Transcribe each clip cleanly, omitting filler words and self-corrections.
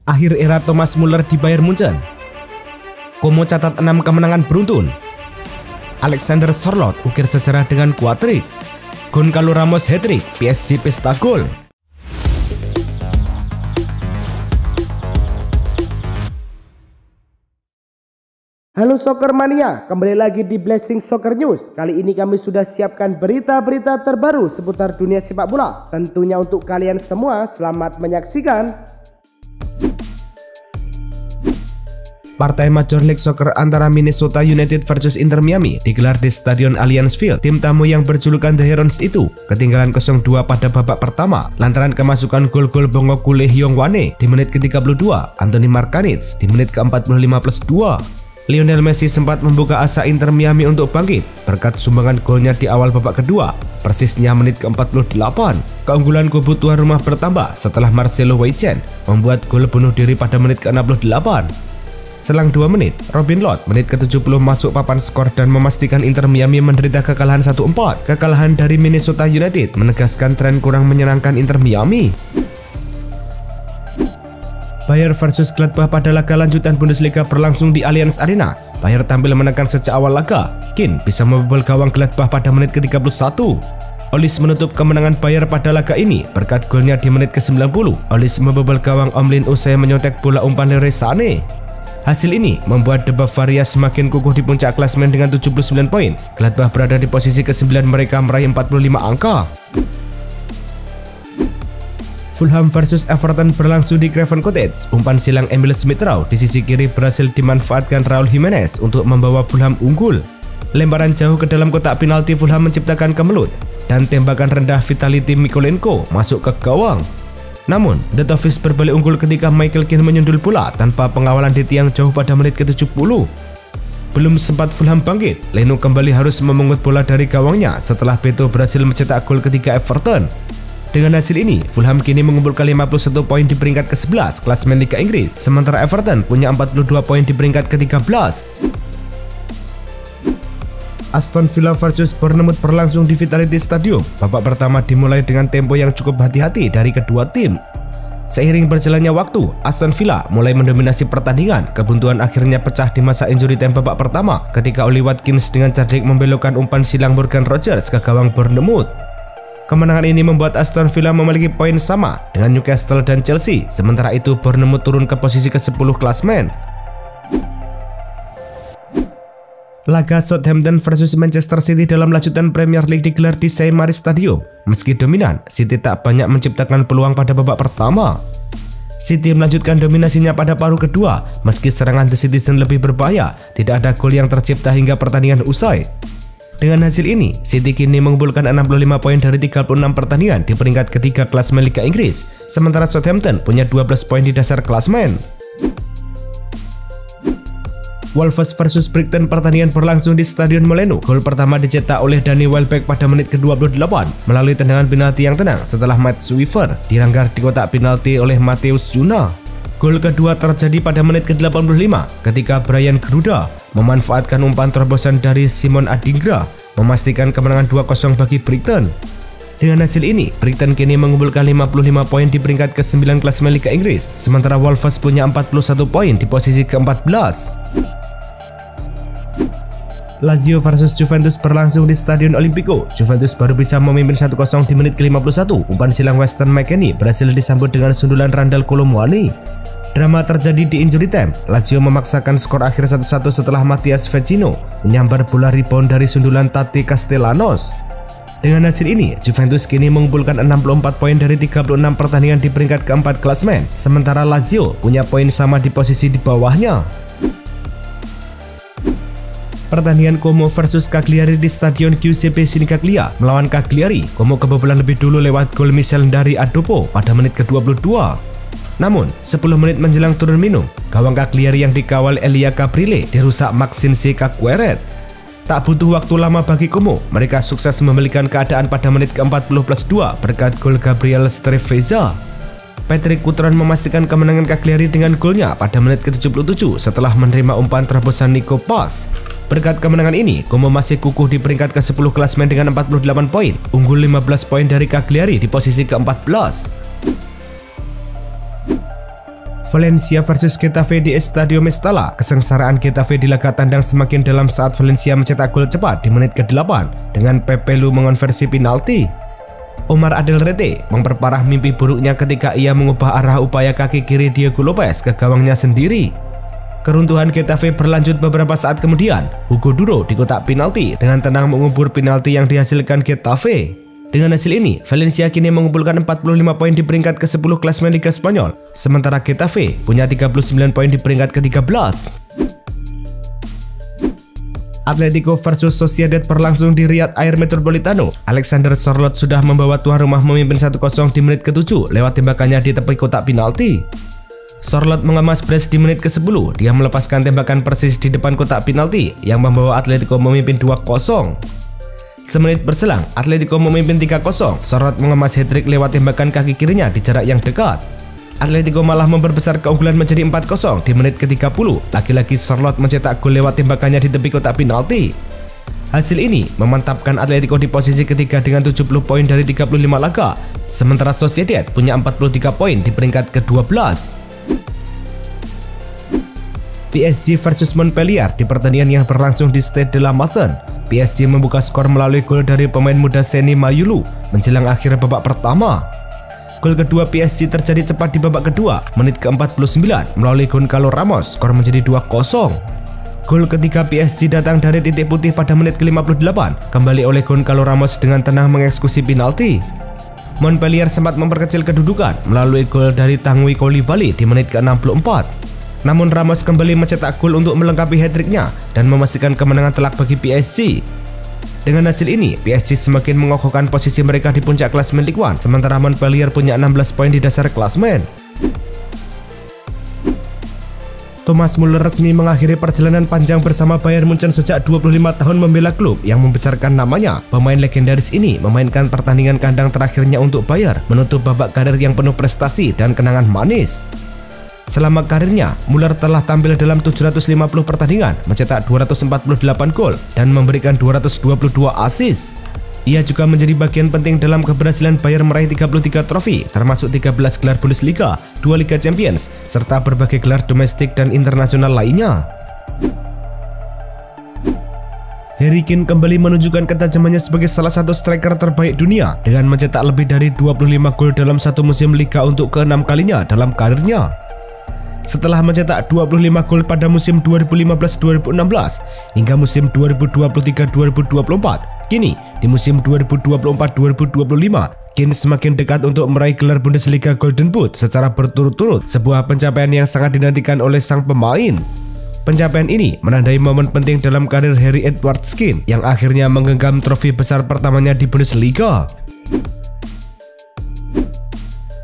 Akhir era Thomas Muller di Bayern Munchen. Como catat 6 kemenangan beruntun. Alexander Sørloth ukir sejarah dengan kuatrik. Goncalo Ramos hat-trick, PSG pesta gol. Halo Soccer Mania, kembali lagi di Blessing Soccer News. Kali ini kami sudah siapkan berita-berita terbaru seputar dunia sepak bola. Tentunya untuk kalian semua, selamat menyaksikan. Partai Major League Soccer antara Minnesota United versus Inter Miami digelar di Stadion Allianz Field. Tim tamu yang berjulukan The Herons itu ketinggalan 0-2 pada babak pertama lantaran kemasukan gol-gol Bongoku Lee Hyung-wane di menit ke-32, Anthony Markanich di menit ke-45+2. Lionel Messi sempat membuka asa Inter Miami untuk bangkit berkat sumbangan golnya di awal babak kedua, persisnya menit ke-48. Keunggulan kubu tuan rumah bertambah setelah Marcelo Huijsen membuat gol bunuh diri pada menit ke-68. Selang 2 menit, Robin Lod menit ke-70 masuk papan skor dan memastikan Inter Miami menderita kekalahan 1-4. Kekalahan dari Minnesota United menegaskan tren kurang menyenangkan Inter Miami. Bayer versus Gladbach pada laga lanjutan Bundesliga berlangsung di Allianz Arena. Bayer tampil menekan sejak awal laga. Keane bisa membobol gawang Gladbach pada menit ke-31. Olis menutup kemenangan Bayer pada laga ini berkat golnya di menit ke-90. Olis membobol gawang Omlin usai menyontek bola umpan Leroy Sané. Hasil ini membuat The Bavaria semakin kukuh di puncak klasemen dengan 79 poin. Gladbach berada di posisi ke-9, mereka meraih 45 angka. Fulham versus Everton berlangsung di Craven Cottage. Umpan silang Emil Smith-Rowe di sisi kiri berhasil dimanfaatkan Raul Jimenez untuk membawa Fulham unggul. Lemparan jauh ke dalam kotak penalti Fulham menciptakan kemelut dan tembakan rendah Vitality Mikolenko masuk ke gawang. Namun, The Toffees berbalik unggul ketika Michael Keane menyundul bola tanpa pengawalan di tiang jauh pada menit ke-70. Belum sempat Fulham bangkit, Leno kembali harus memungut bola dari gawangnya setelah Beto berhasil mencetak gol ketiga Everton. Dengan hasil ini, Fulham kini mengumpulkan 51 poin di peringkat ke-11 klasemen Liga Inggris, sementara Everton punya 42 poin di peringkat ke-13. Aston Villa versus Bournemouth berlangsung di Vitality Stadium. Babak pertama dimulai dengan tempo yang cukup hati-hati dari kedua tim. Seiring berjalannya waktu, Aston Villa mulai mendominasi pertandingan. Kebuntuan akhirnya pecah di masa injury time babak pertama ketika Oli Watkins dengan cerdik membelokkan umpan silang Morgan Rogers ke gawang Bournemouth. Kemenangan ini membuat Aston Villa memiliki poin sama dengan Newcastle dan Chelsea, sementara itu Bournemouth turun ke posisi ke-10 klasemen. Laga Southampton versus Manchester City dalam lanjutan Premier League digelar di St Mary's Stadium. Meski dominan, City tak banyak menciptakan peluang pada babak pertama. City melanjutkan dominasinya pada paruh kedua, meski serangan The Citizen lebih berbahaya, tidak ada gol yang tercipta hingga pertandingan usai. Dengan hasil ini, City kini mengumpulkan 65 poin dari 36 pertandingan di peringkat ketiga klasemen Liga Inggris, sementara Southampton punya 12 poin di dasar klasemen. Wolves versus Brighton pertandingan berlangsung di Stadion Molineux. Gol pertama dicetak oleh Danny Welbeck pada menit ke-28 melalui tendangan penalti yang tenang setelah Matt Swiver diranggar di kotak penalti oleh Matheus Cunha. Gol kedua terjadi pada menit ke-85 ketika Brian Gruda memanfaatkan umpan terobosan dari Simon Adingra memastikan kemenangan 2-0 bagi Brighton. Dengan hasil ini, Brighton kini mengumpulkan 55 poin di peringkat ke-9 klasemen Liga Inggris, sementara Wolves punya 41 poin di posisi ke-14. Lazio versus Juventus berlangsung di Stadion Olimpico. Juventus baru bisa memimpin 1-0 di menit ke-51. Umpan silang Weston McKennie berhasil disambut dengan sundulan Randal Kolo Muani. Drama terjadi di injury time. Lazio memaksakan skor akhir 1-1 setelah Matias Vecino menyambar bola rebound dari sundulan Tati Castellanos. Dengan hasil ini, Juventus kini mengumpulkan 64 poin dari 36 pertandingan di peringkat keempat klasemen, sementara Lazio punya poin sama di posisi di bawahnya. Pertandingan Como versus Cagliari di Stadion Giuseppe Sinigaglia. Melawan Cagliari, Como kebobolan lebih dulu lewat gol Michel dari Adopo pada menit ke-22. Namun, 10 menit menjelang turun minum, gawang Cagliari yang dikawal Elia Caprile dirusak Maxence Caqueret. Tak butuh waktu lama bagi Como, mereka sukses membalikan keadaan pada menit ke-40+2 berkat gol Gabriel Strefeza. Patrick Cutrone memastikan kemenangan Cagliari dengan golnya pada menit ke-77 setelah menerima umpan terobosan Nico Paz. Berkat kemenangan ini, Como masih kukuh di peringkat ke-10 klasemen dengan 48 poin, unggul 15 poin dari Cagliari di posisi ke-14. Valencia versus Getafe di Estadio Mestalla. Kesengsaraan Getafe di laga tandang semakin dalam saat Valencia mencetak gol cepat di menit ke-8 dengan Pepe Lu mengonversi penalti. Omar Adel Rete memperparah mimpi buruknya ketika ia mengubah arah upaya kaki kiri Diego Lopez ke gawangnya sendiri. Keruntuhan Getafe berlanjut beberapa saat kemudian. Hugo Duro di kotak penalti dengan tenang mengubur penalti yang dihasilkan Getafe. Dengan hasil ini, Valencia kini mengumpulkan 45 poin di peringkat ke-10 klasemen Liga Spanyol, sementara Getafe punya 39 poin di peringkat ke-13. Atletico versus Sociedad berlangsung di Riyadh Air Metropolitano. Alexander Sørloth sudah membawa tuan rumah memimpin 1-0 di menit ke-7 lewat tembakannya di tepi kotak penalti. Sørloth mengemas brace di menit ke-10. Dia melepaskan tembakan persis di depan kotak penalti yang membawa Atletico memimpin 2-0. Semenit berselang, Atletico memimpin 3-0. Sørloth mengemas hat-trick lewat tembakan kaki kirinya di jarak yang dekat. Atletico malah memperbesar keunggulan menjadi 4-0 di menit ke-30. Lagi-lagi Sørloth mencetak gol lewat tembakannya di tepi kotak penalti. Hasil ini memantapkan Atletico di posisi ketiga dengan 70 poin dari 35 laga, sementara Sociedad punya 43 poin di peringkat ke-12. PSG versus Montpellier di pertandingan yang berlangsung di Stade de la Massen. PSG membuka skor melalui gol dari pemain muda Seny Mayulu menjelang akhir babak pertama. Gol kedua PSG terjadi cepat di babak kedua, menit ke-49 melalui Goncalo Ramos, skor menjadi 2-0. Gol ketiga PSG datang dari titik putih pada menit ke-58, kembali oleh Goncalo Ramos dengan tenang mengeksekusi penalti. Montpellier sempat memperkecil kedudukan melalui gol dari Tanguy Koulibaly di menit ke-64. Namun Ramos kembali mencetak gol untuk melengkapi hat-tricknya dan memastikan kemenangan telak bagi PSG. Dengan hasil ini, PSG semakin mengokohkan posisi mereka di puncak klasemen Ligue 1, sementara Montpellier punya 16 poin di dasar klasemen. Thomas Müller resmi mengakhiri perjalanan panjang bersama Bayern Munchen sejak 25 tahun membela klub yang membesarkan namanya. Pemain legendaris ini memainkan pertandingan kandang terakhirnya untuk Bayern, menutup babak karir yang penuh prestasi dan kenangan manis. Selama karirnya, Müller telah tampil dalam 750 pertandingan, mencetak 248 gol, dan memberikan 222 assist. Ia juga menjadi bagian penting dalam keberhasilan Bayern meraih 33 trofi, termasuk 13 gelar Bundesliga, 2 Liga Champions, serta berbagai gelar domestik dan internasional lainnya. Harry Kane kembali menunjukkan ketajamannya sebagai salah satu striker terbaik dunia dengan mencetak lebih dari 25 gol dalam satu musim Liga untuk ke-6 kalinya dalam karirnya. Setelah mencetak 25 gol pada musim 2015-2016 hingga musim 2023-2024, kini di musim 2024-2025, Kane semakin dekat untuk meraih gelar Bundesliga Golden Boot secara berturut-turut, sebuah pencapaian yang sangat dinantikan oleh sang pemain. Pencapaian ini menandai momen penting dalam karir Harry Edwards Kane yang akhirnya menggenggam trofi besar pertamanya di Bundesliga.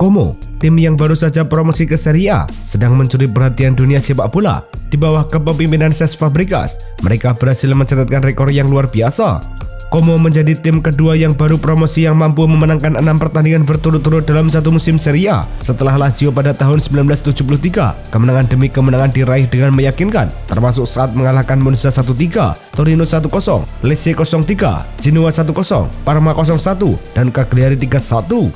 Como, tim yang baru saja promosi ke Serie A, sedang mencuri perhatian dunia sepak bola. Di bawah kepemimpinan Cesc Fabregas, mereka berhasil mencatatkan rekor yang luar biasa. Como menjadi tim kedua yang baru promosi yang mampu memenangkan 6 pertandingan berturut-turut dalam satu musim Serie A. Setelah Lazio pada tahun 1973, kemenangan demi kemenangan diraih dengan meyakinkan, termasuk saat mengalahkan Monza 1-3, Torino 1-0, Lecce 0-3, Genoa 1-0, Parma 0-1, dan Cagliari 3-1.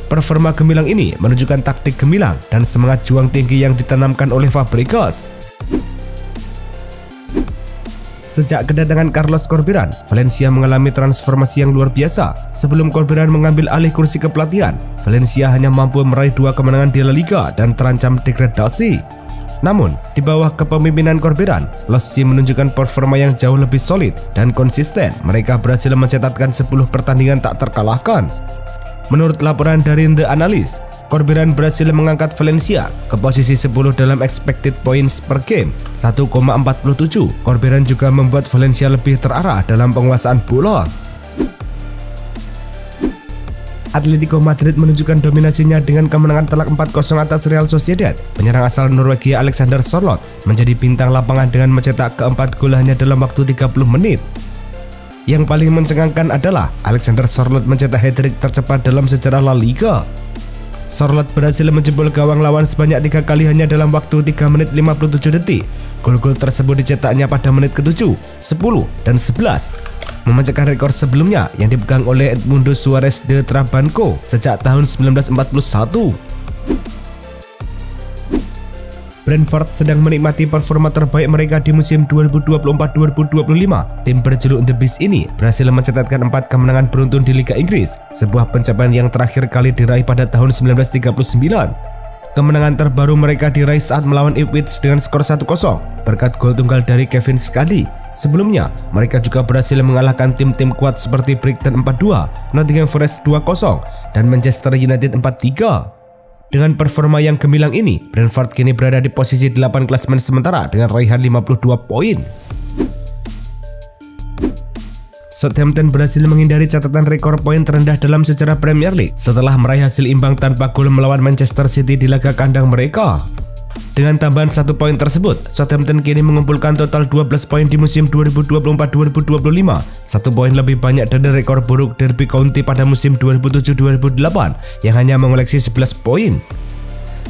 Performa gemilang ini menunjukkan taktik gemilang dan semangat juang tinggi yang ditanamkan oleh Fabregas. Sejak kedatangan Carlos Corberán, Valencia mengalami transformasi yang luar biasa. Sebelum Corberán mengambil alih kursi kepelatihan, Valencia hanya mampu meraih 2 kemenangan di La Liga dan terancam degradasi. Namun, di bawah kepemimpinan Corberán, Losci menunjukkan performa yang jauh lebih solid dan konsisten. Mereka berhasil mencatatkan 10 pertandingan tak terkalahkan. Menurut laporan dari The Analyst, Corberán berhasil mengangkat Valencia ke posisi 10 dalam expected points per game 1,47. Corberán juga membuat Valencia lebih terarah dalam penguasaan bola. Atletico Madrid menunjukkan dominasinya dengan kemenangan telak 4-0 atas Real Sociedad. Penyerang asal Norwegia Alexander Sørloth menjadi bintang lapangan dengan mencetak keempat gol hanya dalam waktu 30 menit. Yang paling mencengangkan adalah Alexander Sørloth mencetak hat-trick tercepat dalam sejarah La Liga. Sørloth berhasil menjebol gawang lawan sebanyak 3 kali hanya dalam waktu 3 menit 57 detik. Gol-gol tersebut dicetaknya pada menit ke-7, 10, dan 11, memecahkan rekor sebelumnya yang dipegang oleh Edmundo Suarez de Trabanco sejak tahun 1941. Brentford sedang menikmati performa terbaik mereka di musim 2024-2025. Tim berjuluk The Beast ini berhasil mencatatkan 4 kemenangan beruntun di Liga Inggris, sebuah pencapaian yang terakhir kali diraih pada tahun 1939. Kemenangan terbaru mereka diraih saat melawan Ipswich dengan skor 1-0 berkat gol tunggal dari Kevin Scally. Sebelumnya, mereka juga berhasil mengalahkan tim-tim kuat seperti Brighton 4-2, Nottingham Forest 2-0, dan Manchester United 4-3. Dengan performa yang gemilang ini, Brentford kini berada di posisi 8 klasemen sementara dengan raihan 52 poin. Southampton berhasil menghindari catatan rekor poin terendah dalam sejarah Premier League setelah meraih hasil imbang tanpa gol melawan Manchester City di laga kandang mereka. Dengan tambahan 1 poin tersebut, Southampton kini mengumpulkan total 12 poin di musim 2024-2025, 1 poin lebih banyak dari rekor buruk Derby County pada musim 2007-2008 yang hanya mengoleksi 11 poin.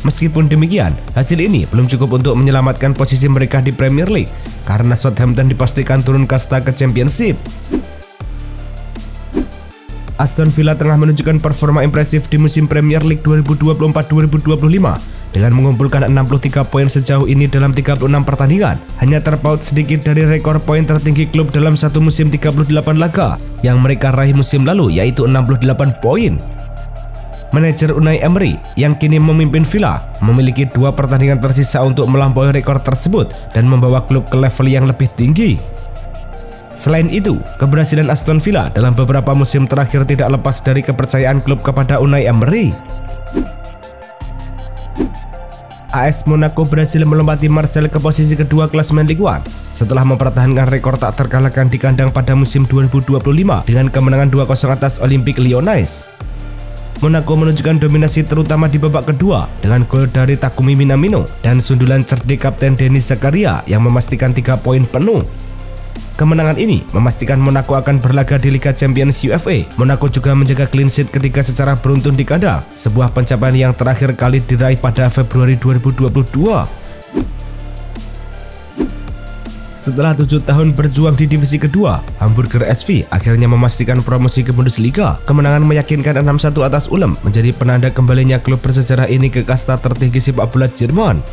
Meskipun demikian, hasil ini belum cukup untuk menyelamatkan posisi mereka di Premier League karena Southampton dipastikan turun kasta ke Championship. Aston Villa tengah menunjukkan performa impresif di musim Premier League 2024-2025 dengan mengumpulkan 63 poin sejauh ini dalam 36 pertandingan, hanya terpaut sedikit dari rekor poin tertinggi klub dalam satu musim 38 laga yang mereka raih musim lalu, yaitu 68 poin. Manajer Unai Emery yang kini memimpin Villa memiliki 2 pertandingan tersisa untuk melampaui rekor tersebut dan membawa klub ke level yang lebih tinggi. Selain itu, keberhasilan Aston Villa dalam beberapa musim terakhir tidak lepas dari kepercayaan klub kepada Unai Emery. AS Monaco berhasil melompati Marseille ke posisi kedua klasemen Ligue 1 setelah mempertahankan rekor tak terkalahkan di kandang pada musim 2025 dengan kemenangan 2-0 atas Olympique Lyonnais. Monaco menunjukkan dominasi terutama di babak kedua dengan gol dari Takumi Minamino dan sundulan cerdik Kapten Denis Zakaria yang memastikan 3 poin penuh. Kemenangan ini memastikan Monaco akan berlaga di Liga Champions UEFA. Monaco juga menjaga clean sheet ketika secara beruntun di kandang, sebuah pencapaian yang terakhir kali diraih pada Februari 2022. Setelah 7 tahun berjuang di divisi kedua, Hamburger SV akhirnya memastikan promosi ke Bundesliga. Kemenangan meyakinkan 6-1 atas Ulm menjadi penanda kembalinya klub bersejarah ini ke kasta tertinggi sepak bola Jerman.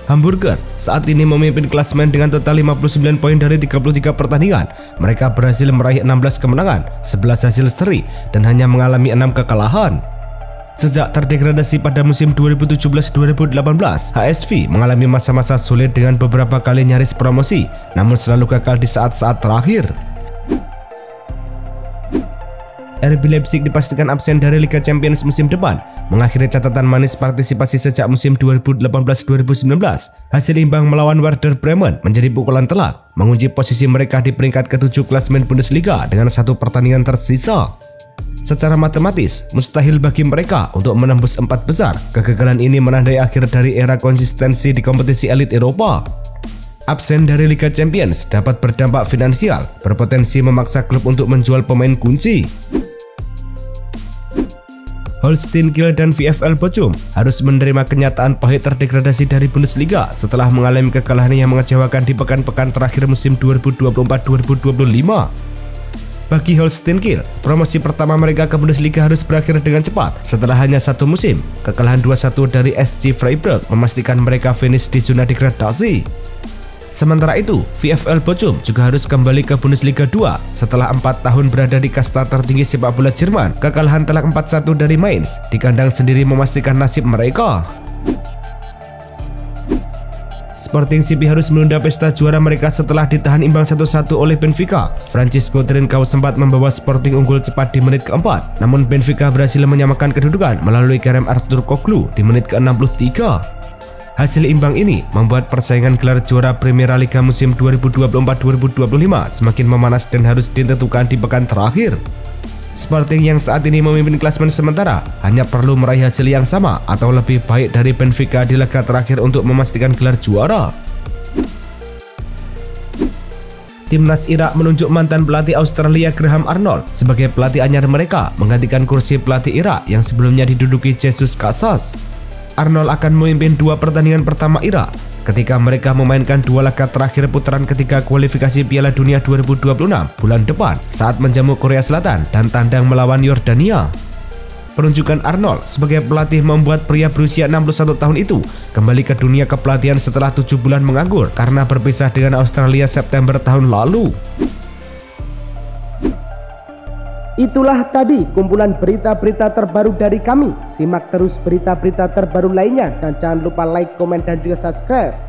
Hamburger saat ini memimpin klasemen dengan total 59 poin dari 33 pertandingan. Mereka berhasil meraih 16 kemenangan, 11 hasil seri, dan hanya mengalami 6 kekalahan. Sejak terdegradasi pada musim 2017-2018, HSV mengalami masa-masa sulit dengan beberapa kali nyaris promosi, namun selalu gagal di saat-saat terakhir. RB Leipzig dipastikan absen dari Liga Champions musim depan, mengakhiri catatan manis partisipasi sejak musim 2018-2019. Hasil imbang melawan Werder Bremen menjadi pukulan telak, mengunci posisi mereka di peringkat ke-7 klasemen Bundesliga dengan 1 pertandingan tersisa. Secara matematis, mustahil bagi mereka untuk menembus 4 besar. Kegagalan ini menandai akhir dari era konsistensi di kompetisi elit Eropa. Absen dari Liga Champions dapat berdampak finansial, berpotensi memaksa klub untuk menjual pemain kunci. Holstein Kiel dan VfL Bochum harus menerima kenyataan pahit terdegradasi dari Bundesliga setelah mengalami kekalahan yang mengecewakan di pekan-pekan terakhir musim 2024-2025. Bagi Holstein Kiel, promosi pertama mereka ke Bundesliga harus berakhir dengan cepat setelah hanya 1 musim. Kekalahan 2-1 dari SC Freiburg memastikan mereka finish di zona degradasi. Sementara itu, VfL Bochum juga harus kembali ke Bundesliga 2 setelah 4 tahun berada di kasta tertinggi sepak bola Jerman. Kekalahan telak 4-1 dari Mainz di kandang sendiri memastikan nasib mereka. Sporting CP harus menunda pesta juara mereka setelah ditahan imbang 1-1 oleh Benfica. Francisco Trincao sempat membawa Sporting unggul cepat di menit ke-4, namun Benfica berhasil menyamakan kedudukan melalui Kerem Aktürkoğlu di menit ke-63. Hasil imbang ini membuat persaingan gelar juara Primera Liga musim 2024-2025 semakin memanas dan harus ditentukan di pekan terakhir. Sporting yang saat ini memimpin klasemen sementara hanya perlu meraih hasil yang sama atau lebih baik dari Benfica di laga terakhir untuk memastikan gelar juara. Timnas Irak menunjuk mantan pelatih Australia Graham Arnold sebagai pelatih anyar mereka, menggantikan kursi pelatih Irak yang sebelumnya diduduki Jesus Casas. Arnold akan memimpin 2 pertandingan pertama Irak ketika mereka memainkan 2 laga terakhir putaran ketiga kualifikasi Piala Dunia 2026 bulan depan saat menjamu Korea Selatan dan tandang melawan Yordania. Penunjukan Arnold sebagai pelatih membuat pria berusia 61 tahun itu kembali ke dunia kepelatihan setelah 7 bulan menganggur karena berpisah dengan Australia September tahun lalu. Itulah tadi kumpulan berita-berita terbaru dari kami. Simak terus berita-berita terbaru lainnya dan jangan lupa like, komen, dan juga subscribe.